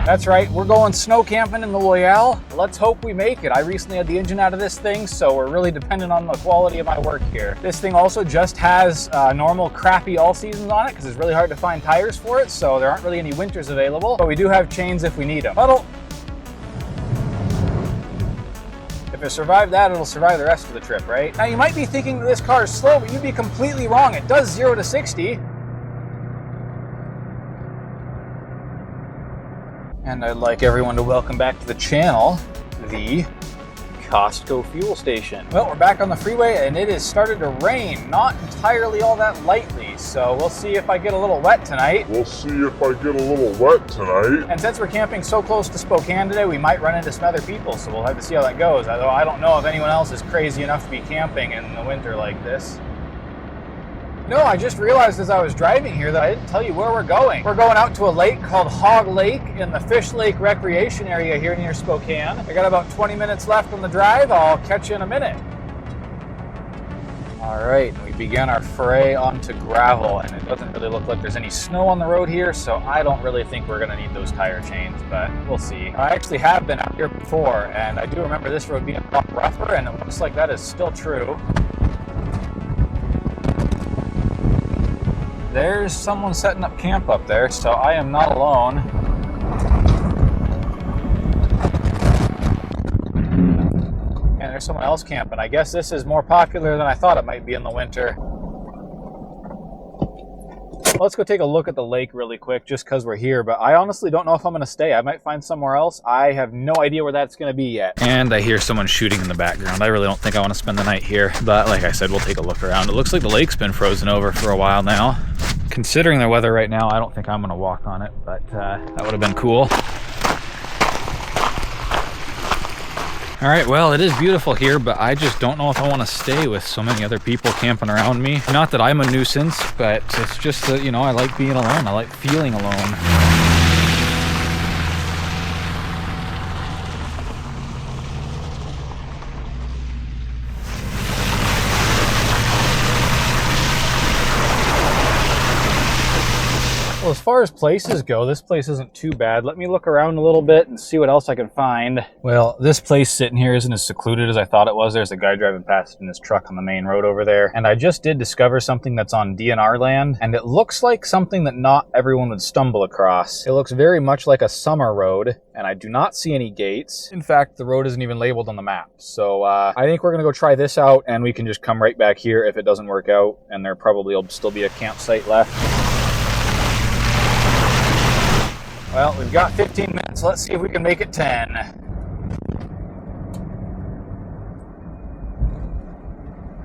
That's right, we're going snow camping in the Loyale. Let's hope we make it. I recently had the engine out of this thing, so we're really dependent on the quality of my work here. This thing also just has normal crappy all seasons on it because it's really hard to find tires for it, so there aren't really any winters available, but we do have chains if we need them. Puddle. If it survived that, it'll survive the rest of the trip, right? Now you might be thinking that this car is slow, but you'd be completely wrong. It does 0 to 60. And I'd like everyone to welcome back to the channel, the Costco fuel station. Well, we're back on the freeway and it has started to rain, not entirely all that lightly, so we'll see if I get a little wet tonight. And since we're camping so close to Spokane today, we might run into some other people, so we'll have to see how that goes. Although I don't know if anyone else is crazy enough to be camping in the winter like this. No, I just realized as I was driving here that I didn't tell you where we're going. We're going out to a lake called Hog Lake in the Fish Lake Recreation area here near Spokane. I got about 20 minutes left on the drive. I'll catch you in a minute. All right, we began our foray onto gravel, and it doesn't really look like there's any snow on the road here, so I don't really think we're gonna need those tire chains, but we'll see. I actually have been out here before, and I do remember this road being a lot rougher, and it looks like that is still true. There's someone setting up camp up there, so I am not alone. And there's someone else camping. I guess this is more popular than I thought it might be in the winter. Let's go take a look at the lake really quick just because we're here, but I honestly don't know if I'm going to stay. I might find somewhere else. I have no idea where that's going to be yet. And I hear someone shooting in the background. I really don't think I want to spend the night here, but like I said, we'll take a look around. It looks like the lake's been frozen over for a while now. Considering the weather right now, I don't think I'm going to walk on it, but that would have been cool. All right, well, it is beautiful here, but I just don't know if I want to stay with so many other people camping around me. Not that I'm a nuisance, but it's just that, you know, I like being alone. I like feeling alone. Well, as far as places go, this place isn't too bad. Let me look around a little bit and see what else I can find. Well, this place sitting here isn't as secluded as I thought it was. There's a guy driving past in his truck on the main road over there. And I just did discover something that's on DNR land, and it looks like something that not everyone would stumble across. It looks very much like a summer road, and I do not see any gates. In fact, the road isn't even labeled on the map. So I think we're gonna go try this out, and we can just come right back here if it doesn't work out, and there probably will still be a campsite left. Well, we've got 15 minutes. Let's see if we can make it 10.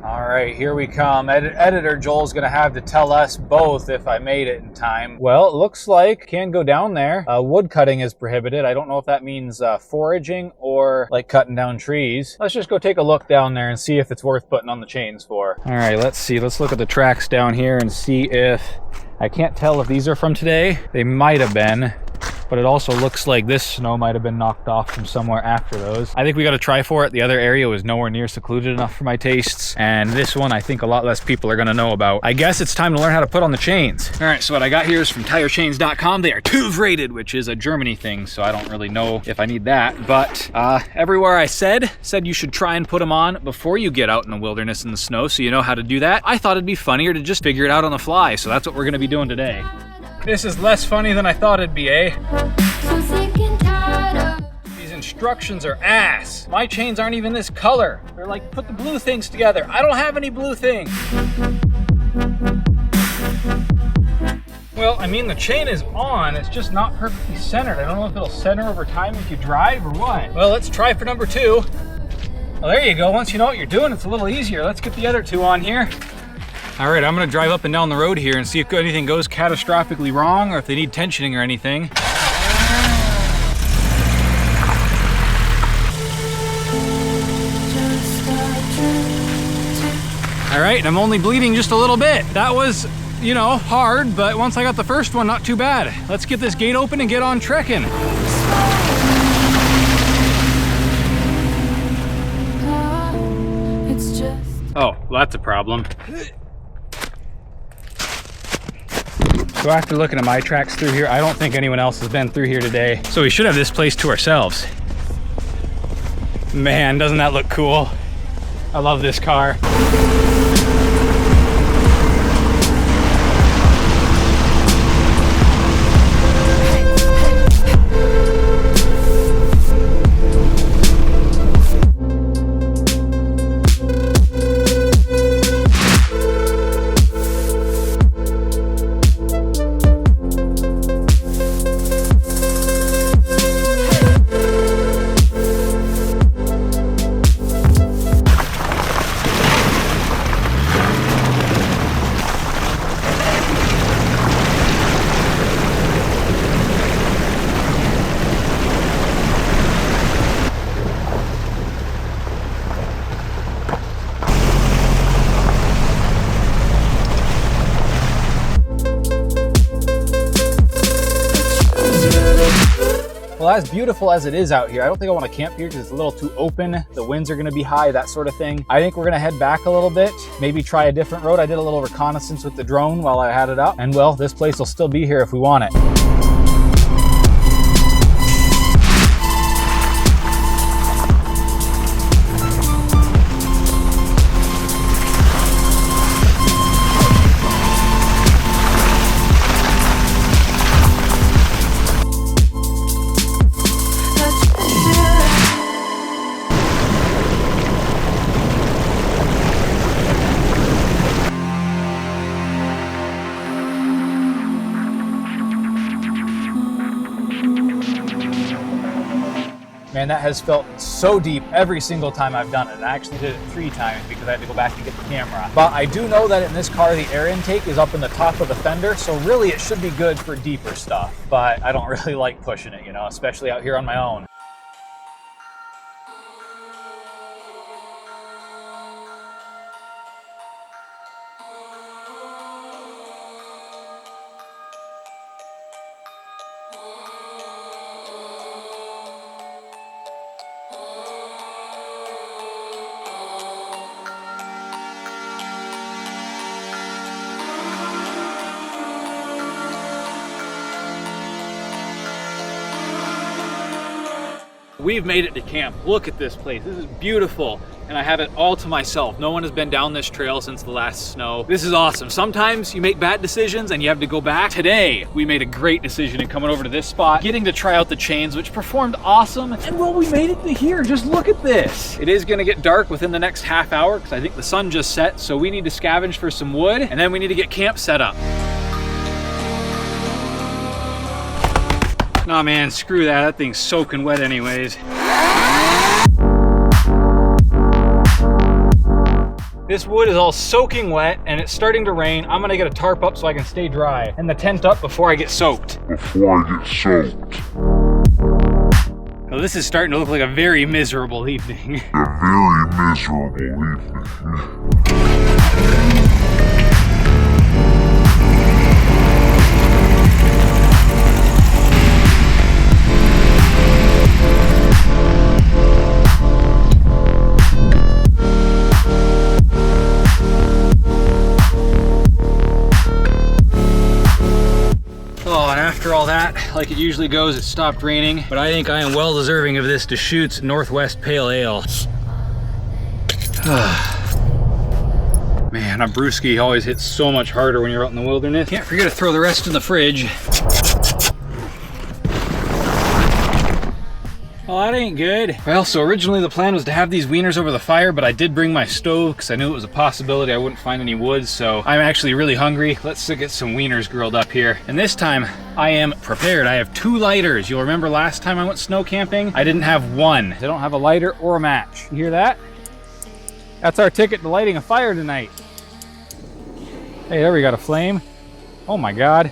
All right, here we come. Editor Joel's gonna have to tell us both if I made it in time. Well, it looks like I can go down there. Wood cutting is prohibited. I don't know if that means foraging or like cutting down trees. Let's just go take a look down there and see if it's worth putting on the chains for. All right, let's see. Let's look at the tracks down here and see if, I can't tell if these are from today. They might have been. But it also looks like this snow might have been knocked off from somewhere after those. I think we got to try for it. The other area was nowhere near secluded enough for my tastes. And this one, I think a lot less people are going to know about. I guess it's time to learn how to put on the chains. All right, so what I got here is from tirechains.com. They are TÜV rated, which is a Germany thing, so I don't really know if I need that. But everywhere I said you should try and put them on before you get out in the wilderness in the snow, so you know how to do that. I thought it'd be funnier to just figure it out on the fly, so that's what we're going to be doing today. This is less funny than I thought it'd be, eh? These instructions are ass. My chains aren't even this color. They're like, put the blue things together. I don't have any blue things. Well, I mean, the chain is on. It's just not perfectly centered. I don't know if it'll center over time if you drive or what. Well, let's try for number 2. Well, there you go. Once you know what you're doing, it's a little easier. Let's get the other 2 on here. All right, I'm gonna drive up and down the road here and see if anything goes catastrophically wrong or if they need tensioning or anything. All right, I'm only bleeding just a little bit. That was, you know, hard, but once I got the first one, not too bad. Let's get this gate open and get on trekking. Oh, well, that's a problem. So after looking at my tracks through here, I don't think anyone else has been through here today. So we should have this place to ourselves. Man, doesn't that look cool? I love this car. Well, as beautiful as it is out here, I don't think I want to camp here because it's a little too open. The winds are going to be high, that sort of thing. I think we're going to head back a little bit, maybe try a different road. I did a little reconnaissance with the drone while I had it up. And well, this place will still be here if we want it. Man, that has felt so deep every single time I've done it. And I actually did it 3 times because I had to go back and get the camera. But I do know that in this car, the air intake is up in the top of the fender. So really it should be good for deeper stuff. But I don't really like pushing it, you know, especially out here on my own. We've made it to camp. Look at this place. This is beautiful. And I have it all to myself. No one has been down this trail since the last snow. This is awesome. Sometimes you make bad decisions and you have to go back. Today, we made a great decision in coming over to this spot, getting to try out the chains, which performed awesome. And well, we made it to here. Just look at this. It is gonna get dark within the next half hour because I think the sun just set. So we need to scavenge for some wood and then we need to get camp set up. Nah, man, screw that. That thing's soaking wet anyways. This wood is all soaking wet and it's starting to rain. I'm gonna get a tarp up so I can stay dry and the tent up before I get soaked. Well, this is starting to look like a very miserable evening. A very miserable evening. After all that, like it usually goes, it stopped raining, but I think I am well deserving of this Deschutes Northwest Pale Ale. Man, a brewski always hits so much harder when you're out in the wilderness. Can't forget to throw the rest in the fridge. Well, that ain't good. Well, so originally the plan was to have these wieners over the fire, but I did bring my stove because I knew it was a possibility I wouldn't find any wood, so I'm actually really hungry. Let's get some wieners grilled up here. And this time, I am prepared. I have 2 lighters. You'll remember last time I went snow camping, I didn't have one. I don't have a lighter or a match. You hear that? That's our ticket to lighting a fire tonight. Hey, there we got a flame. Oh my God.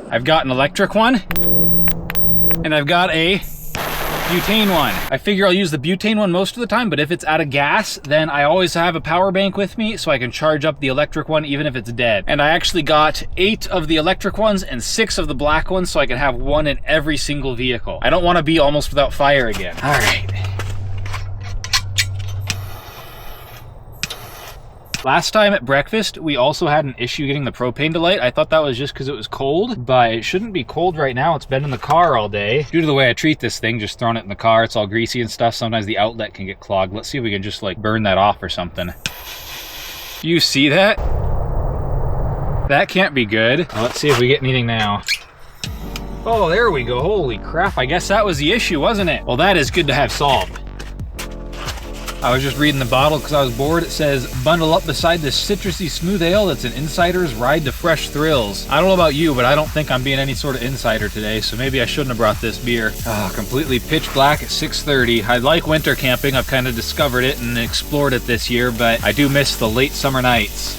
I've got an electric one. And I've got a butane one. I figure I'll use the butane one most of the time, but if it's out of gas, then I always have a power bank with me so I can charge up the electric one even if it's dead. And I actually got 8 of the electric ones and 6 of the black ones so I can have one in every single vehicle. I don't want to be almost without fire again. All right. Last time at breakfast, we also had an issue getting the propane to light. I thought that was just because it was cold, but it shouldn't be cold right now. It's been in the car all day. Due to the way I treat this thing, just throwing it in the car, it's all greasy and stuff. Sometimes the outlet can get clogged. Let's see if we can just like burn that off or something. You see that? That can't be good. Let's see if we get anything now. Oh, there we go. Holy crap. I guess that was the issue, wasn't it? Well, that is good to have solved. I was just reading the bottle because I was bored. It says, bundle up beside this citrusy smooth ale that's an insider's ride to fresh thrills. I don't know about you, but I don't think I'm being any sort of insider today, so maybe I shouldn't have brought this beer. Completely pitch black at 6:30. I like winter camping. I've kind of discovered it and explored it this year, but I do miss the late summer nights.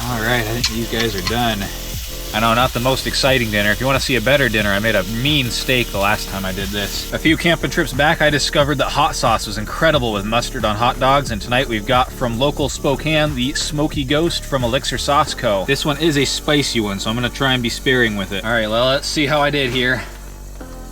All right, I think these guys are done. I know, not the most exciting dinner. If you want to see a better dinner, I made a mean steak the last time I did this. A few camping trips back, I discovered that hot sauce was incredible with mustard on hot dogs, and tonight we've got from local Spokane, the Smoky Ghost from Elixir Sauce Co. This one is a spicy one, so I'm going to try and be sparing with it. All right, well, let's see how I did here.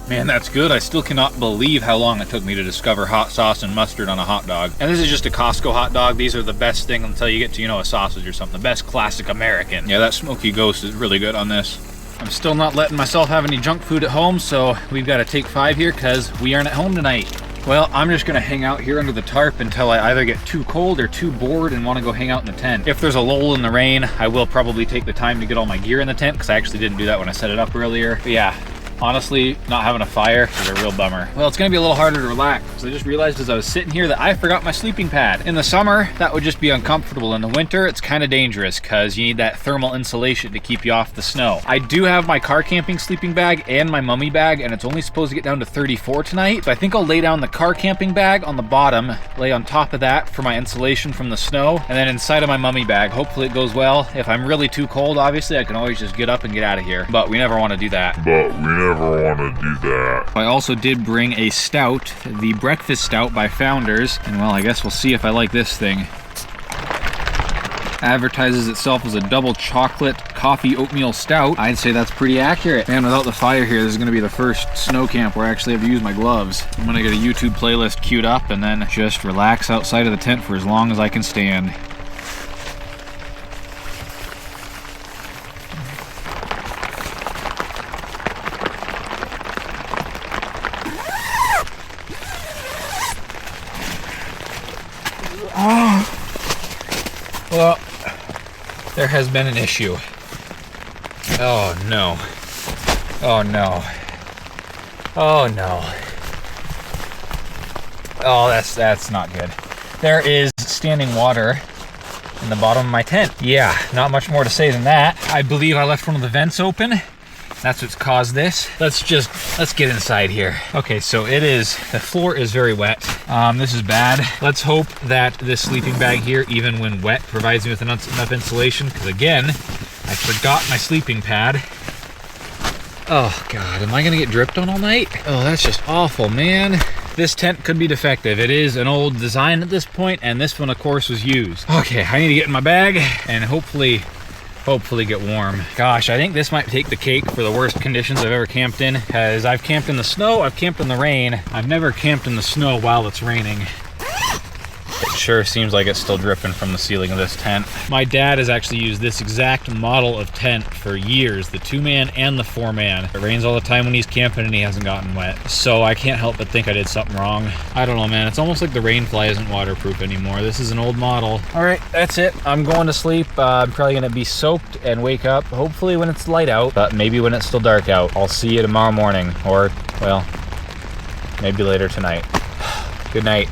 Man, that's good. I still cannot believe how long it took me to discover hot sauce and mustard on a hot dog. And this is just a Costco hot dog. These are the best thing until you get to, you know, a sausage or something. The best classic American. Yeah, that Smoky Ghost is really good on this. I'm still not letting myself have any junk food at home, so we've got to take 5 here because we aren't at home tonight. Well, I'm just going to hang out here under the tarp until I either get too cold or too bored and want to go hang out in the tent. If there's a lull in the rain, I will probably take the time to get all my gear in the tent because I actually didn't do that when I set it up earlier. But yeah. Honestly, not having a fire is a real bummer. Well, it's gonna be a little harder to relax because I just realized as I was sitting here that I forgot my sleeping pad. In the summer, that would just be uncomfortable. In the winter, it's kind of dangerous because you need that thermal insulation to keep you off the snow. I do have my car camping sleeping bag and my mummy bag, and it's only supposed to get down to 34 tonight. So I think I'll lay down the car camping bag on the bottom, lay on top of that for my insulation from the snow, and then inside of my mummy bag. Hopefully it goes well. If I'm really too cold, obviously, I can always just get up and get out of here. But we never want to do that. I also did bring a stout, the breakfast stout by Founders, and well, I guess we'll see if I like this thing. Advertises itself as a double chocolate coffee oatmeal stout. I'd say that's pretty accurate. Man, without the fire here, this is gonna be the first snow camp where I actually have to use my gloves. I'm gonna get a YouTube playlist queued up and then just relax outside of the tent for as long as I can stand. Well, there has been an issue. Oh no. Oh no. Oh no. Oh, that's not good. There is standing water in the bottom of my tent. Yeah, not much more to say than that. I believe I left one of the vents open. That's what's caused this. Let's get inside here. Okay, so the floor is very wet. This is bad. Let's hope that this sleeping bag here, even when wet, provides me with enough insulation, because again, I forgot my sleeping pad. Oh God, am I gonna get dripped on all night? Oh, that's just awful, man. This tent could be defective. It is an old design at this point, and this one, of course, was used. Okay, I need to get in my bag and hopefully get warm. Gosh, I think this might take the cake for the worst conditions I've ever camped in, because I've camped in the snow, I've camped in the rain. I've never camped in the snow while it's raining. It sure seems like it's still dripping from the ceiling of this tent. My dad has actually used this exact model of tent for years, the 2-man and the 4-man. It rains all the time when he's camping and he hasn't gotten wet. So I can't help but think I did something wrong. I don't know, man. It's almost like the Rainfly isn't waterproof anymore. This is an old model. All right, that's it. I'm going to sleep. I'm probably gonna be soaked and wake up, hopefully when it's light out, but maybe when it's still dark out. I'll see you tomorrow morning, or, well, maybe later tonight. Good night.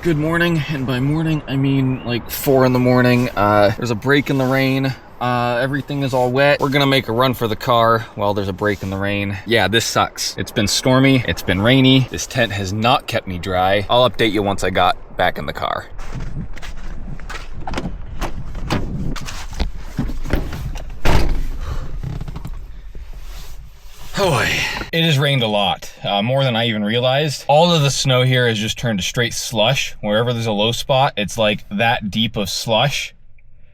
Good morning, and by morning I mean like 4 in the morning. There's a break in the rain. Everything is all wet. We're gonna make a run for the car while there's a break in the rain. Yeah, this sucks. It's been stormy, it's been rainy. This tent has not kept me dry. I'll update you once I got back in the car. Oh, it has rained a lot, more than I even realized. All of the snow here has just turned to straight slush. Wherever there's a low spot, it's like that deep of slush.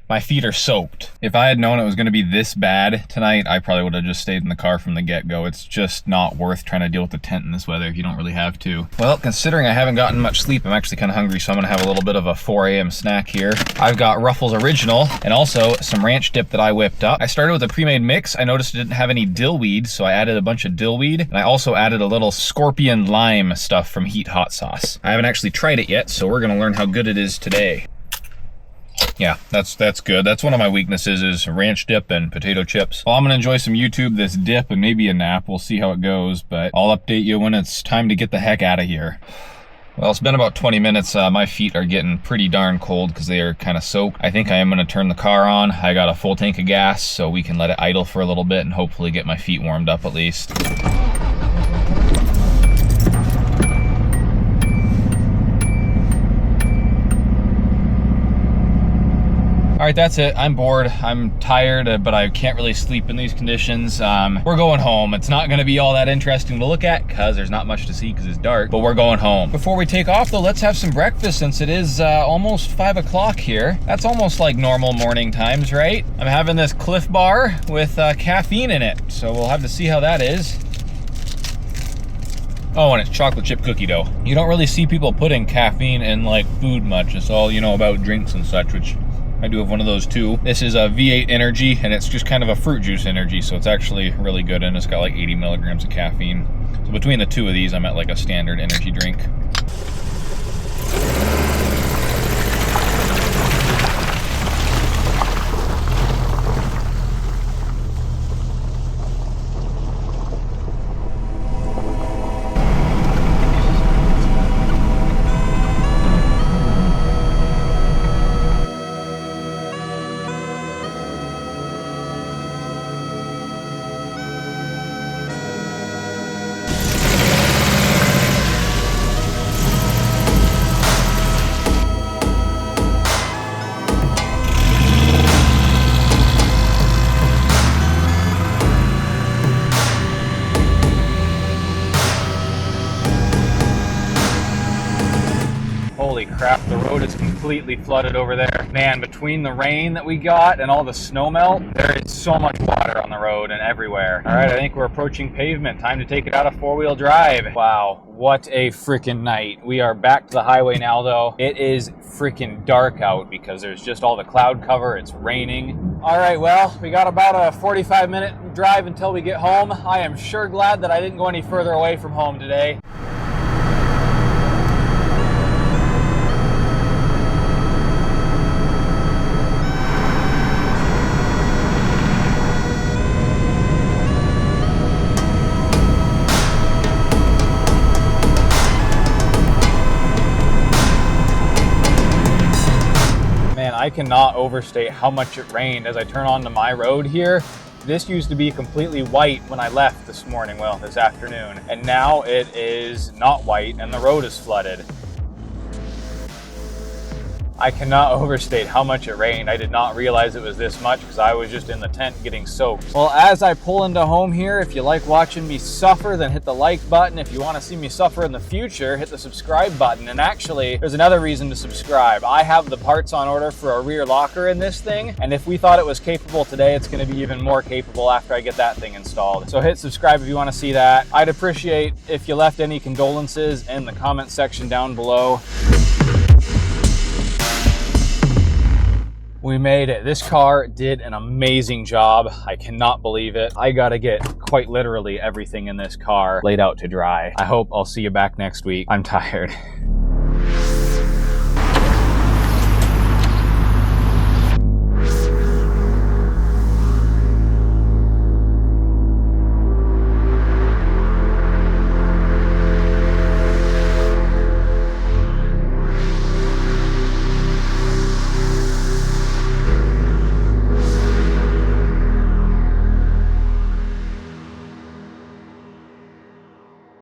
My feet are soaked. If I had known it was gonna be this bad tonight, I probably would have just stayed in the car from the get-go. It's just not worth trying to deal with the tent in this weather if you don't really have to. Well, considering I haven't gotten much sleep, I'm actually kind of hungry, so I'm gonna have a little bit of a 4 a.m. snack here. I've got Ruffles Original and also some ranch dip that I whipped up. I started with a pre-made mix. I noticed it didn't have any dill weed, so I added a bunch of dill weed, and I also added a little scorpion lime stuff from Heat Hot Sauce. I haven't actually tried it yet, so we're gonna learn how good it is today. Yeah, that's good. That's one of my weaknesses is ranch dip and potato chips. Well, I'm gonna enjoy some YouTube, this dip, and maybe a nap. We'll see how it goes, but I'll update you when it's time to get the heck out of here. Well, it's been about 20 minutes. My feet are getting pretty darn cold because they are kind of soaked. I think I am gonna turn the car on. I got a full tank of gas, so we can let it idle for a little bit and hopefully get my feet warmed up at least. All right, that's it. I'm bored. I'm tired, but I can't really sleep in these conditions. We're going home. It's not gonna be all that interesting to look at because there's not much to see because it's dark, but we're going home. Before we take off though, let's have some breakfast since it is almost 5 o'clock here. That's almost like normal morning times, right? I'm having this Cliff Bar with caffeine in it, so we'll have to see how that is. Oh, and it's chocolate chip cookie dough. You don't really see people putting caffeine in like food much. It's all, you know, about drinks and such, which I do have one of those too. This is a V8 Energy, and it's just kind of a fruit juice energy, so it's actually really good, and it's got like 80 milligrams of caffeine. So between the two of these, I'm at like a standard energy drink. Holy crap, the road is completely flooded over there. Man, between the rain that we got and all the snow melt, there is so much water on the road and everywhere. All right, I think we're approaching pavement. Time to take it out of four-wheel drive. Wow, what a freaking night. We are back to the highway now though. It is freaking dark out because there's just all the cloud cover. It's raining. All right, well, we got about a 45-minute drive until we get home. I am sure glad that I didn't go any further away from home today. I cannot overstate how much it rained as I turn onto my road here. This used to be completely white when I left this morning, well, this afternoon, and now it is not white and the road is flooded. I cannot overstate how much it rained. I did not realize it was this much because I was just in the tent getting soaked. Well, as I pull into home here, if you like watching me suffer, then hit the like button. If you want to see me suffer in the future, hit the subscribe button. And actually, there's another reason to subscribe. I have the parts on order for a rear locker in this thing, and if we thought it was capable today, it's going to be even more capable after I get that thing installed. So hit subscribe if you want to see that. I'd appreciate if you left any condolences in the comment section down below. We made it. This car did an amazing job. I cannot believe it. I gotta get quite literally everything in this car laid out to dry. I hope I'll see you back next week. I'm tired.